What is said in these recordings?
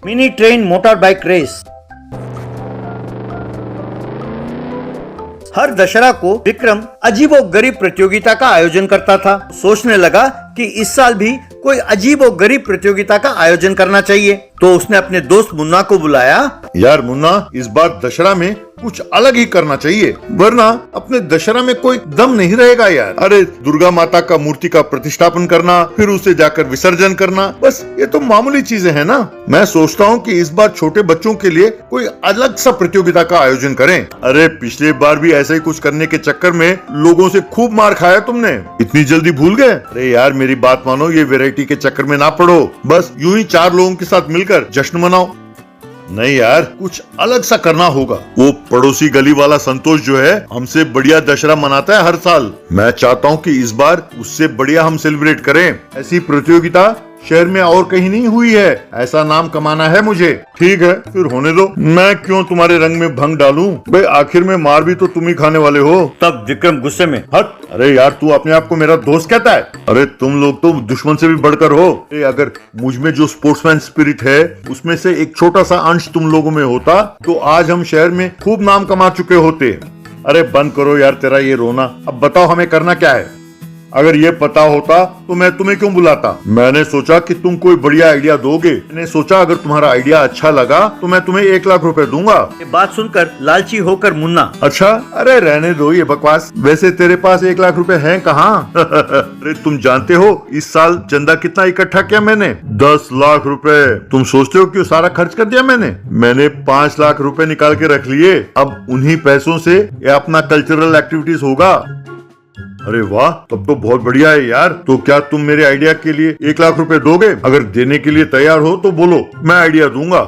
Mini train motor bike race. हर दशहरा को विक्रम अजीबोगरीब प्रतियोगिता का आयोजन करता था। सोचने लगा कि इस साल भी कोई अजीबोगरीब प्रतियोगिता का आयोजन करना चाहिए, तो उसने अपने दोस्त मुन्ना को बुलाया। यार मुन्ना, इस बार दशहरा में कुछ अलग ही करना चाहिए, वरना अपने दशहरा में कोई दम नहीं रहेगा यार। अरे दुर्गा माता का मूर्ति का प्रतिष्ठापन करना, फिर उसे जाकर विसर्जन करना, बस ये तो मामूली चीजें हैं ना। मैं सोचता हूँ कि इस बार छोटे बच्चों के लिए कोई अलग सा प्रतियोगिता का आयोजन करें। अरे पिछले बार भी ऐसा ही कुछ करने के चक्कर में लोगों से खूब मार खाया तुमने, इतनी जल्दी भूल गए? अरे यार मेरी बात मानो, ये वैरायटी के चक्कर में ना पड़ो, बस यूं ही 4 लोगों के साथ मिलकर जश्न मनाओ। नहीं यार, कुछ अलग सा करना होगा। वो पड़ोसी गली वाला संतोष जो है, हमसे बढ़िया दशहरा मनाता है हर साल। मैं चाहता हूँ कि इस बार उससे बढ़िया हम सेलिब्रेट करें। ऐसी प्रतियोगिता शहर में और कहीं नहीं हुई है, ऐसा नाम कमाना है मुझे। ठीक है, फिर होने दो, मैं क्यों तुम्हारे रंग में भंग डालूं? भाई आखिर में मार भी तो तुम ही खाने वाले हो। तब विक्रम गुस्से में, हट! अरे यार, तू अपने आप को मेरा दोस्त कहता है? अरे तुम लोग तो दुश्मन से भी बढ़कर हो। अगर मुझ में जो स्पोर्ट्समैन स्पिरिट है उसमें से एक छोटा सा अंश तुम लोगों में होता तो आज हम शहर में खूब नाम कमा चुके होते। अरे बंद करो यार तेरा ये रोना, अब बताओ हमें करना क्या है? अगर ये पता होता तो मैं तुम्हें क्यों बुलाता? मैंने सोचा कि तुम कोई बढ़िया आइडिया दोगे। मैंने सोचा अगर तुम्हारा आइडिया अच्छा लगा तो मैं तुम्हें 1 लाख रुपए दूंगा। ये बात सुनकर लालची होकर मुन्ना, अच्छा, अरे रहने दो ये बकवास। वैसे तेरे पास 1 लाख रुपए हैं कहाँ? अरे तुम जानते हो इस साल चंदा कितना इकट्ठा किया मैंने? 10 लाख रुपए। तुम सोचते हो कि सारा खर्च कर दिया मैंने 5 लाख रुपए निकाल के रख लिए। अब उन्हीं पैसों से ये अपना कल्चरल एक्टिविटीज होगा। अरे वाह, तब तो बहुत बढ़िया है यार। तो क्या तुम मेरे आइडिया के लिए 1 लाख रुपए दोगे? अगर देने के लिए तैयार हो तो बोलो, मैं आइडिया दूंगा।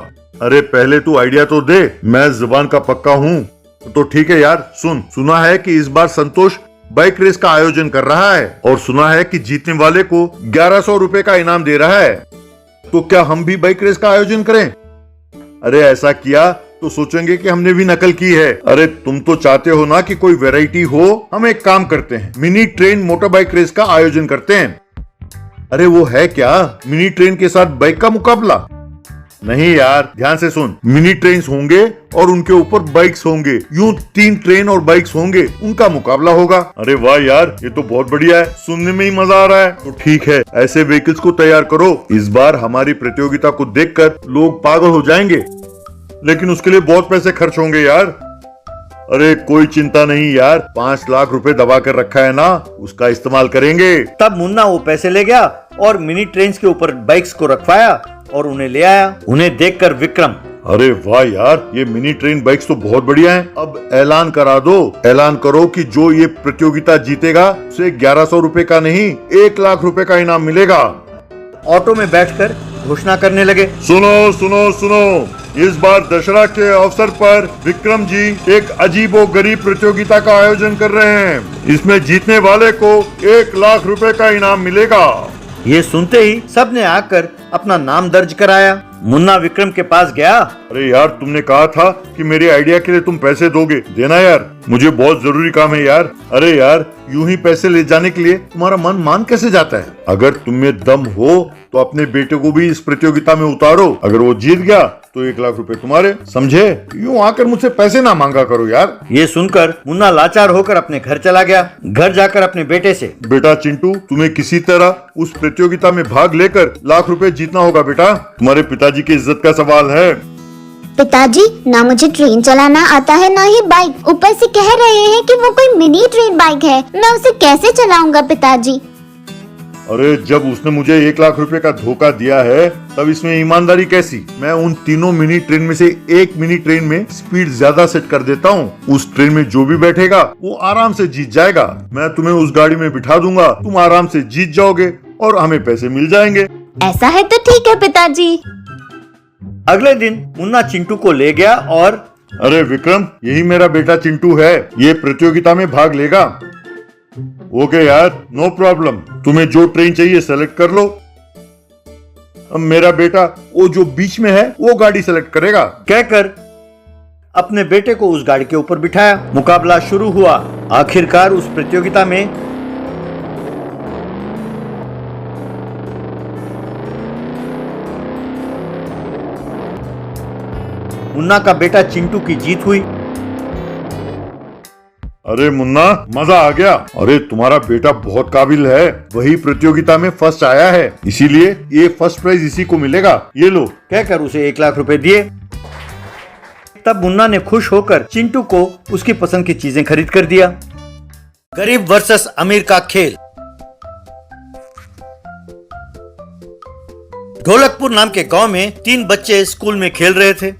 अरे पहले तू आइडिया तो दे, मैं जुबान का पक्का हूँ। तो ठीक है यार, सुना है कि इस बार संतोष बाइक रेस का आयोजन कर रहा है और सुना है कि जीतने वाले को 1100 रुपए का इनाम दे रहा है। तो क्या हम भी बाइक रेस का आयोजन करें? अरे ऐसा किया तो सोचेंगे कि हमने भी नकल की है। अरे तुम तो चाहते हो ना कि कोई वैरायटी हो। हम एक काम करते हैं, mini train motor bike race का आयोजन करते हैं। अरे वो है क्या, मिनी ट्रेन के साथ बाइक का मुकाबला? नहीं यार, ध्यान से सुन। मिनी ट्रेन होंगे और उनके ऊपर बाइक्स होंगे, यूं 3 ट्रेन और बाइक्स होंगे, उनका मुकाबला होगा। अरे वाह यार, ये तो बहुत बढ़िया है, सुनने में ही मजा आ रहा है। तो ठीक है, ऐसे व्हीकल्स को तैयार करो। इस बार हमारी प्रतियोगिता को देखकर लोग पागल हो जाएंगे, लेकिन उसके लिए बहुत पैसे खर्च होंगे यार। अरे कोई चिंता नहीं यार, 5 लाख रुपए दबा कर रखा है ना, उसका इस्तेमाल करेंगे। तब मुन्ना वो पैसे ले गया और मिनी ट्रेन के ऊपर बाइक्स को रखवाया और उन्हें ले आया। उन्हें देखकर विक्रम, अरे वाह यार, ये मिनी ट्रेन बाइक्स तो बहुत बढ़िया हैं। अब ऐलान करा दो, ऐलान करो कि जो ये प्रतियोगिता जीतेगा उसे 1100 रुपए का नहीं 1 लाख रुपए का इनाम मिलेगा। ऑटो में बैठकर घोषणा करने लगे, सुनो सुनो सुनो, इस बार दशहरा के अवसर पर विक्रम जी एक अजीबोगरीब प्रतियोगिता का आयोजन कर रहे हैं। इसमें जीतने वाले को 1 लाख रुपए का इनाम मिलेगा। ये सुनते ही सबने आकर अपना नाम दर्ज कराया। मुन्ना विक्रम के पास गया। अरे यार, तुमने कहा था कि मेरे आइडिया के लिए तुम पैसे दोगे, देना यार, मुझे बहुत जरूरी काम है यार। अरे यार, यूं ही पैसे ले जाने के लिए तुम्हारा मन मान कैसे जाता है? अगर तुम में दम हो तो अपने बेटे को भी इस प्रतियोगिता में उतारो। अगर वो जीत गया तो 1 लाख रुपए तुम्हारे, समझे? यूं आकर मुझसे पैसे ना मांगा करो यार। ये सुनकर मुन्ना लाचार होकर अपने घर चला गया। घर जाकर अपने बेटे से, बेटा चिंटू, तुम्हें किसी तरह उस प्रतियोगिता में भाग लेकर लाख रुपए जीतना होगा बेटा। तुम्हारे पिताजी की इज्जत का सवाल है। पिताजी, ना मुझे ट्रेन चलाना आता है ना ही बाइक, ऊपर से कह रहे हैं कि वो कोई मिनी ट्रेन बाइक है, मैं उसे कैसे चलाऊंगा पिताजी? अरे जब उसने मुझे 1 लाख रुपए का धोखा दिया है तब इसमें ईमानदारी कैसी? मैं उन तीनों मिनी ट्रेन में से एक मिनी ट्रेन में स्पीड ज्यादा सेट कर देता हूँ। उस ट्रेन में जो भी बैठेगा वो आराम से जीत जाएगा। मैं तुम्हें उस गाड़ी में बिठा दूंगा, तुम आराम से जीत जाओगे और हमें पैसे मिल जाएंगे। ऐसा है तो ठीक है पिताजी। अगले दिन मुन्ना चिंटू को ले गया और, अरे विक्रम, यही मेरा बेटा चिंटू है, ये प्रतियोगिता में भाग लेगा। ओके यार, नो प्रॉब्लम, तुम्हें जो ट्रेन चाहिए सेलेक्ट कर लो। अब मेरा बेटा वो जो बीच में है वो गाड़ी सेलेक्ट करेगा। कहकर अपने बेटे को उस गाड़ी के ऊपर बिठाया। मुकाबला शुरू हुआ। आखिरकार उस प्रतियोगिता में मुन्ना का बेटा चिंटू की जीत हुई। अरे मुन्ना, मजा आ गया। अरे तुम्हारा बेटा बहुत काबिल है, वही प्रतियोगिता में फर्स्ट आया है, इसीलिए ये फर्स्ट प्राइज इसी को मिलेगा। ये लो। कहकर उसे 1 लाख रुपए दिए। तब मुन्ना ने खुश होकर चिंटू को उसकी पसंद की चीजें खरीद कर दिया। गरीब वर्सेस अमीर का खेल। ढोलकपुर नाम के गांव में 3 बच्चे स्कूल में खेल रहे थे।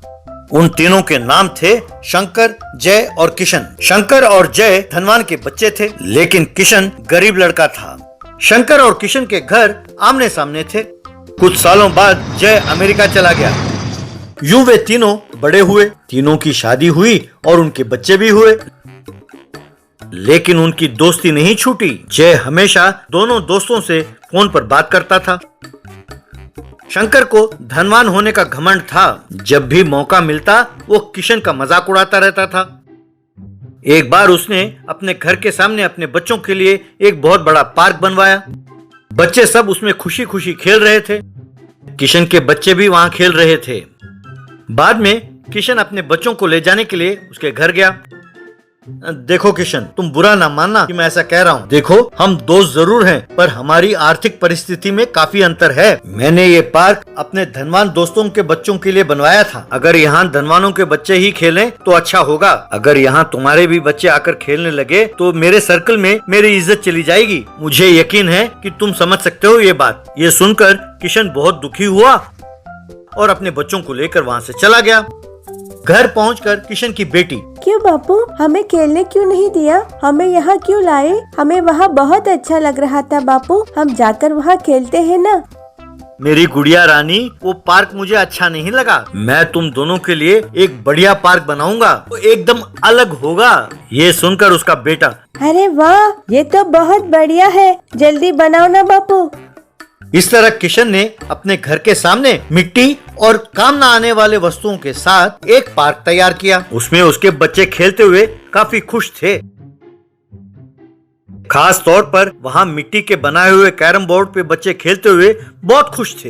उन तीनों के नाम थे शंकर, जय और किशन। शंकर और जय धनवान के बच्चे थे, लेकिन किशन गरीब लड़का था। शंकर और किशन के घर आमने सामने थे। कुछ सालों बाद जय अमेरिका चला गया। यूं वे तीनों बड़े हुए, तीनों की शादी हुई और उनके बच्चे भी हुए, लेकिन उनकी दोस्ती नहीं छूटी। जय हमेशा दोनों दोस्तों से फोन पर बात करता था। शंकर को धनवान होने का घमंड था। जब भी मौका मिलता वो किशन का मजाक उड़ाता रहता था। एक बार उसने अपने घर के सामने अपने बच्चों के लिए एक बहुत बड़ा पार्क बनवाया। बच्चे सब उसमें खुशी खुशी खेल रहे थे। किशन के बच्चे भी वहां खेल रहे थे। बाद में किशन अपने बच्चों को ले जाने के लिए उसके घर गया। देखो किशन, तुम बुरा ना मानना कि मैं ऐसा कह रहा हूँ। देखो, हम दोस्त जरूर हैं, पर हमारी आर्थिक परिस्थिति में काफी अंतर है। मैंने ये पार्क अपने धनवान दोस्तों के बच्चों के लिए बनवाया था। अगर यहाँ धनवानों के बच्चे ही खेलें तो अच्छा होगा। अगर यहाँ तुम्हारे भी बच्चे आकर खेलने लगे तो मेरे सर्कल में मेरी इज्जत चली जाएगी। मुझे यकीन है कि तुम समझ सकते हो ये बात। ये सुनकर किशन बहुत दुखी हुआ और अपने बच्चों को लेकर वहाँ से चला गया। घर पहुंचकर किशन की बेटी, क्यों बापू, हमें खेलने क्यों नहीं दिया? हमें यहाँ क्यों लाए? हमें वहाँ बहुत अच्छा लग रहा था बापू, हम जाकर वहाँ खेलते हैं ना। मेरी गुड़िया रानी, वो पार्क मुझे अच्छा नहीं लगा। मैं तुम दोनों के लिए एक बढ़िया पार्क बनाऊंगा, वो एकदम अलग होगा। ये सुनकर उसका बेटा, अरे वाह, ये तो बहुत बढ़िया है, जल्दी बनाओ ना बापू। इस तरह किशन ने अपने घर के सामने मिट्टी और काम न आने वाले वस्तुओं के साथ एक पार्क तैयार किया। उसमें उसके बच्चे खेलते हुए काफी खुश थे। खास तौर पर वहाँ मिट्टी के बनाए हुए कैरम बोर्ड पे बच्चे खेलते हुए बहुत खुश थे।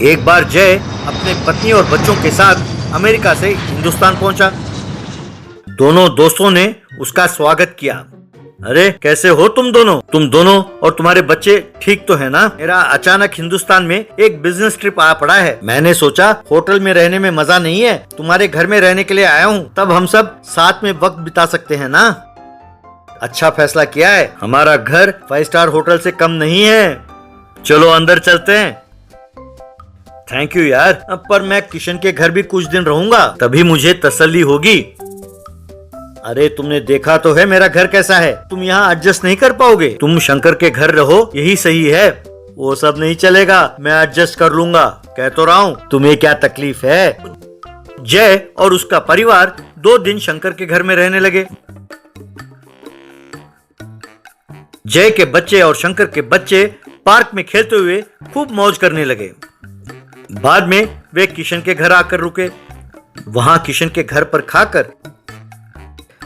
एक बार जय अपने पत्नी और बच्चों के साथ अमेरिका से हिंदुस्तान पहुंचा। दोनों दोस्तों ने उसका स्वागत किया। अरे कैसे हो तुम दोनों और तुम्हारे बच्चे ठीक तो है ना? मेरा अचानक हिंदुस्तान में एक बिजनेस ट्रिप आ पड़ा है। मैंने सोचा होटल में रहने में मजा नहीं है, तुम्हारे घर में रहने के लिए आया हूँ, तब हम सब साथ में वक्त बिता सकते हैं ना। अच्छा फैसला किया है, हमारा घर 5 स्टार होटल से कम नहीं है। चलो अंदर चलते हैं। थैंक यू यार, पर मैं किशन के घर भी कुछ दिन रहूंगा, तभी मुझे तसल्ली होगी। अरे तुमने देखा तो है मेरा घर कैसा है, तुम यहाँ एडजस्ट नहीं कर पाओगे। तुम शंकर के घर रहो, यही सही है। वो सब नहीं चलेगा, मैं एडजस्ट कर लूंगा, कह तो रहा हूँ, तुम्हें क्या तकलीफ है। जय और उसका परिवार 2 दिन शंकर के घर में रहने लगे। जय के बच्चे और शंकर के बच्चे पार्क में खेलते हुए खूब मौज करने लगे। बाद में वे किशन के घर आकर रुके। वहां किशन के घर पर खाकर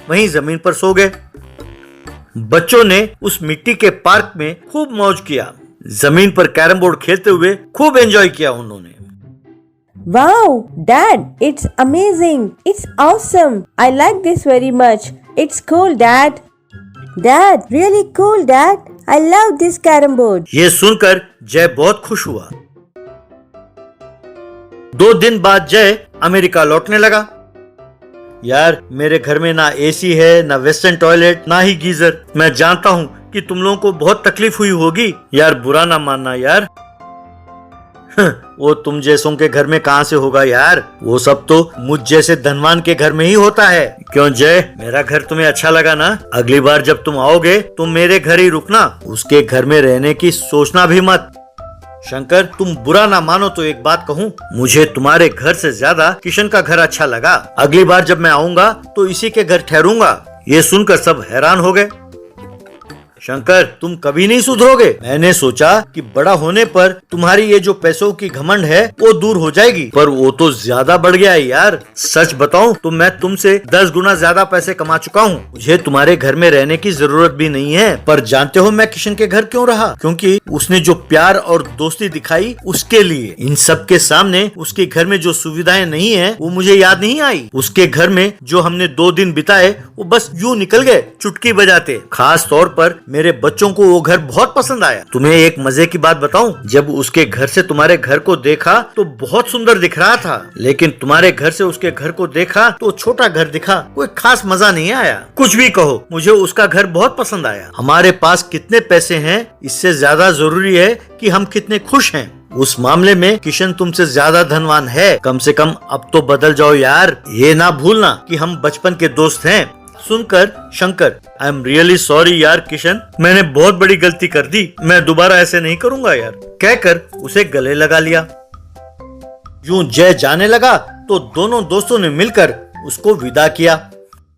वहीं जमीन पर सो गए। बच्चों ने उस मिट्टी के पार्क में खूब मौज किया। जमीन पर कैरम बोर्ड खेलते हुए खूब एंजॉय किया उन्होंने। Wow, Dad, it's amazing. It's awesome. I like this very much. It's cool, Dad. Dad, really cool, Dad. I love this carom board. ये सुनकर जय बहुत खुश हुआ। 2 दिन बाद जय अमेरिका लौटने लगा। यार मेरे घर में ना एसी है, ना वेस्टर्न टॉयलेट, ना ही गीजर। मैं जानता हूँ कि तुम लोगों को बहुत तकलीफ हुई होगी। यार बुरा ना मानना यार। वो तुम जैसों के घर में कहाँ से होगा यार, वो सब तो मुझ जैसे धनवान के घर में ही होता है। क्यों जय, मेरा घर तुम्हें अच्छा लगा ना? अगली बार जब तुम आओगे तुम मेरे घर ही रुकना, उसके घर में रहने की सोचना भी मत। शंकर, तुम बुरा ना मानो तो एक बात कहूँ, मुझे तुम्हारे घर से ज्यादा किशन का घर अच्छा लगा। अगली बार जब मैं आऊंगा तो इसी के घर ठहरूंगा। ये सुनकर सब हैरान हो गए। शंकर, तुम कभी नहीं सुधरोगे। मैंने सोचा कि बड़ा होने पर तुम्हारी ये जो पैसों की घमंड है वो दूर हो जाएगी, पर वो तो ज्यादा बढ़ गया है यार। सच बताऊं तो मैं तुमसे 10 गुना ज्यादा पैसे कमा चुका हूँ। मुझे तुम्हारे घर में रहने की जरूरत भी नहीं है। पर जानते हो मैं किशन के घर क्यों रहा? क्योंकि उसने जो प्यार और दोस्ती दिखाई उसके लिए। इन सब के सामने उसके घर में जो सुविधाएं नहीं है वो मुझे याद नहीं आई। उसके घर में जो हमने 2 दिन बिताए वो बस यूं निकल गए चुटकी बजाते। खास तौर पर मेरे बच्चों को वो घर बहुत पसंद आया। तुम्हें एक मजे की बात बताऊं, जब उसके घर से तुम्हारे घर को देखा तो बहुत सुंदर दिख रहा था, लेकिन तुम्हारे घर से उसके घर को देखा तो छोटा घर दिखा। कोई खास मजा नहीं आया। कुछ भी कहो, मुझे उसका घर बहुत पसंद आया। हमारे पास कितने पैसे हैं इससे ज्यादा जरूरी है कि हम कितने खुश हैं। उस मामले में किशन तुमसे ज्यादा धनवान है। कम से कम अब तो बदल जाओ यार। ये ना भूलना कि हम बचपन के दोस्त हैं। सुनकर Shankar, I am really sorry यार किशन, मैंने बहुत बड़ी गलती कर दी। मैं दोबारा ऐसे नहीं करूंगा यार, कहकर उसे गले लगा लिया। यूं जय जाने लगा तो दोनों दोस्तों ने मिलकर उसको विदा किया।